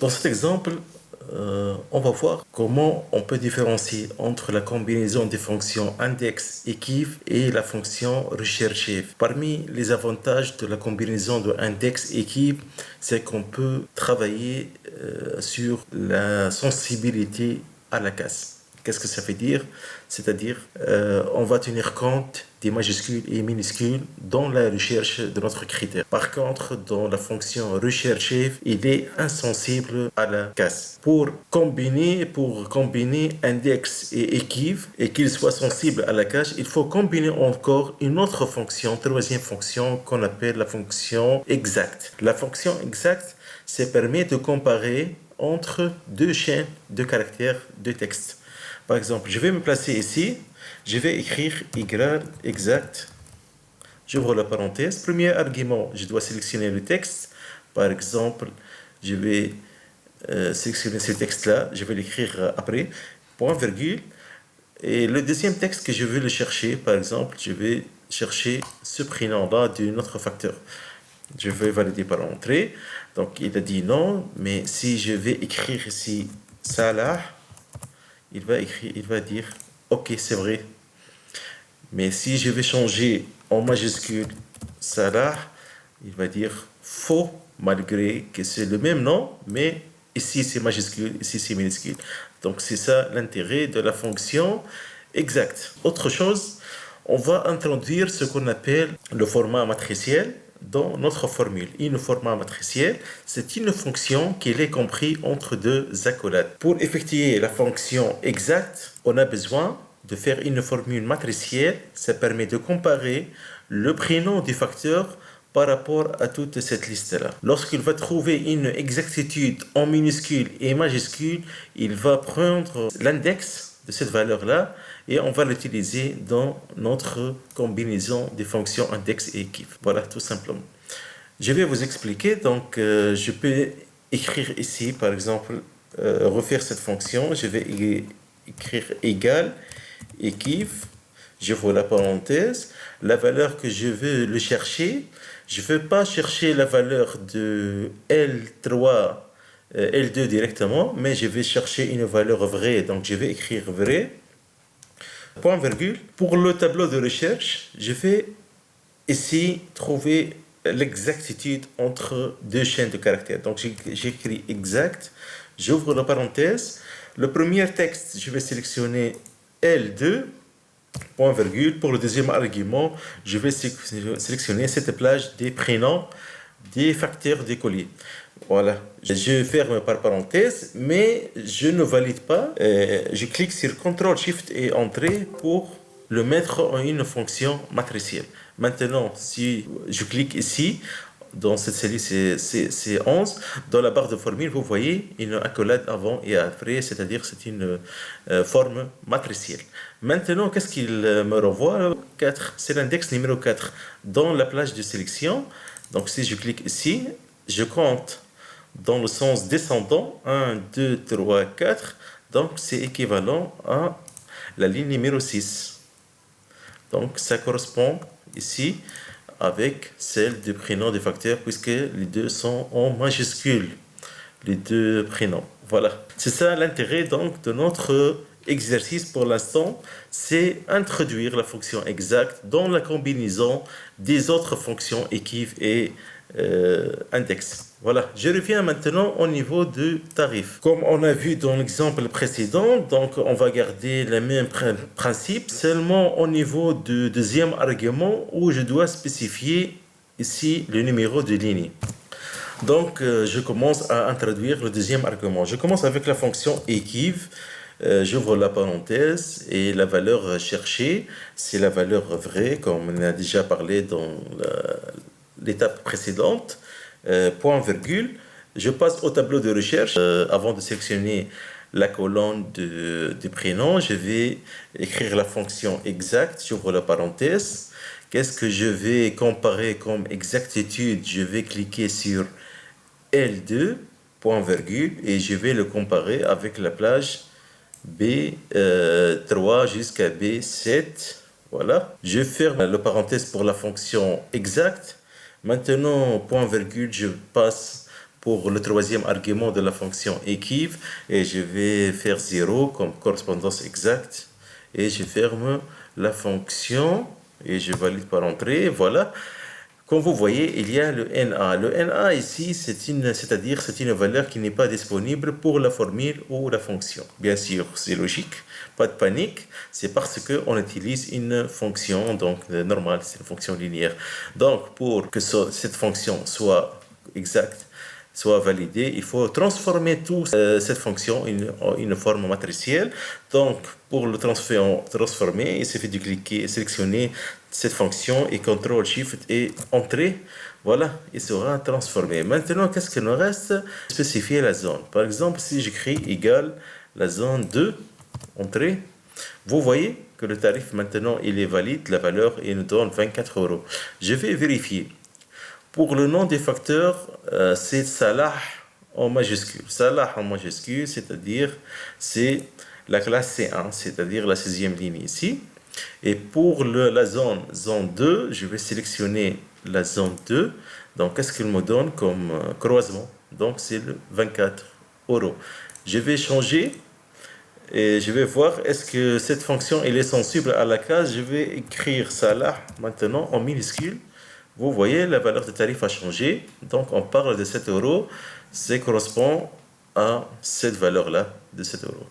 Dans cet exemple, on va voir comment on peut différencier entre la combinaison des fonctions index et give et la fonction recherche. Parmi les avantages de la combinaison de index et give, c'est qu'on peut travailler sur la sensibilité à la casse. Qu'est-ce que ça veut dire? C'est-à-dire, on va tenir compte des majuscules et minuscules dans la recherche de notre critère. Par contre, dans la fonction recherche, il est insensible à la casse. Pour combiner index et give et qu'il soit sensible à la cache, il faut combiner encore une autre fonction, troisième fonction qu'on appelle la fonction exact. La fonction exact, ça permet de comparer entre deux chaînes de caractères de texte. Par exemple, je vais me placer ici, je vais écrire égal exact, j'ouvre la parenthèse. Premier argument, je dois sélectionner le texte. Par exemple, je vais sélectionner ce texte-là, je vais l'écrire après, point, virgule. Et le deuxième texte que je veux le chercher, par exemple, je vais chercher ce prénom-là d'un autre facteur. Je vais valider par entrée. Donc, il a dit non, mais si je vais écrire ici Salah, il va dire ok, c'est vrai. Mais si je vais changer en majuscule Salah, il va dire faux, malgré que c'est le même nom, mais ici c'est majuscule, ici c'est minuscule. Donc c'est ça l'intérêt de la fonction exact. Autre chose, on va introduire ce qu'on appelle le format matriciel dans notre formule. Une format matriciel, c'est une fonction qui est comprise entre deux accolades. Pour effectuer la fonction exacte, on a besoin de faire une formule matricielle. Ça permet de comparer le prénom du facteur par rapport à toute cette liste-là. Lorsqu'il va trouver une exactitude en minuscule et majuscule, il va prendre l'index de cette valeur-là et on va l'utiliser dans notre combinaison des fonctions index et give. Voilà, tout simplement. Je vais vous expliquer. Donc, je peux écrire ici, par exemple, refaire cette fonction. Je vais écrire égal et give. J'ouvre la parenthèse. La valeur que je veux le chercher, je ne veux pas chercher la valeur de L3 L2 directement, mais je vais chercher une valeur vraie, donc je vais écrire vrai, point virgule. Pour le tableau de recherche, je vais ici trouver l'exactitude entre deux chaînes de caractères. Donc j'écris exact, j'ouvre la parenthèse. Le premier texte, je vais sélectionner L2, point virgule. Pour le deuxième argument, je vais sélectionner cette plage des prénoms des facteurs des colis. Voilà, je ferme par parenthèse, mais je ne valide pas. Je clique sur CTRL SHIFT et Entrée pour le mettre en une fonction matricielle. Maintenant, si je clique ici, dans cette série c'est 11, dans la barre de formule, vous voyez une accolade avant et après, c'est-à-dire c'est une forme matricielle. Maintenant, qu'est-ce qu'il me renvoie? 4, c'est l'index numéro 4 dans la plage de sélection. Donc si je clique ici, je compte dans le sens descendant, 1, 2, 3, 4, donc c'est équivalent à la ligne numéro 6. Donc ça correspond ici avec celle du prénom du facteur, puisque les deux sont en majuscule, les deux prénoms. Voilà, c'est ça l'intérêt donc de notre exercice pour l'instant, c'est introduire la fonction exact dans la combinaison des autres fonctions give et index. Voilà, je reviens maintenant au niveau du tarif. Comme on a vu dans l'exemple précédent, donc on va garder le même principe, seulement au niveau du deuxième argument où je dois spécifier ici le numéro de ligne. Donc je commence à introduire le deuxième argument. Je commence avec la fonction give. J'ouvre la parenthèse et la valeur cherchée, c'est la valeur vraie, comme on a déjà parlé dans l'étape précédente. Point virgule. Je passe au tableau de recherche. Avant de sélectionner la colonne du prénom, je vais écrire la fonction exact. J'ouvre la parenthèse. Qu'est-ce que je vais comparer comme exactitude? Je vais cliquer sur L2, point virgule, et je vais le comparer avec la plage B3 jusqu'à B7. Voilà. Je ferme la parenthèse pour la fonction exact. Maintenant, point virgule, je passe pour le troisième argument de la fonction équive et je vais faire 0 comme correspondance exacte et je ferme la fonction et je valide par entrée. Voilà. Comme vous voyez, il y a le NA. Le NA ici, c'est-à-dire c'est une valeur qui n'est pas disponible pour la formule ou la fonction. Bien sûr, c'est logique, pas de panique. C'est parce qu'on utilise une fonction, donc normale, c'est une fonction linéaire. Donc, pour que cette fonction soit exacte, soit validée, il faut transformer toute cette fonction en une forme matricielle. Donc, pour le transformer, il suffit de cliquer et sélectionner cette fonction et CTRL SHIFT et Entrée. Voilà, il sera transformé. Maintenant, qu'est-ce qu'il nous reste? Spécifier la zone. Par exemple, si j'écris égal la zone 2, Entrée, vous voyez que le tarif maintenant il est valide, la valeur il nous donne 24 euros. Je vais vérifier. Pour le nom des facteurs, c'est Salah en majuscule. Salah en majuscule, c'est-à-dire c'est la classe C1, c'est-à-dire la 6e ligne ici. Et pour la zone 2, je vais sélectionner la zone 2. Donc, qu'est-ce qu'il me donne comme croisement? Donc, c'est le 24 euros. Je vais changer et je vais voir est-ce que cette fonction elle est sensible à la case. Je vais écrire Salah maintenant en minuscule. Vous voyez, la valeur de tarif a changé. Donc, on parle de 7 euros. Ça correspond à cette valeur-là de 7 euros.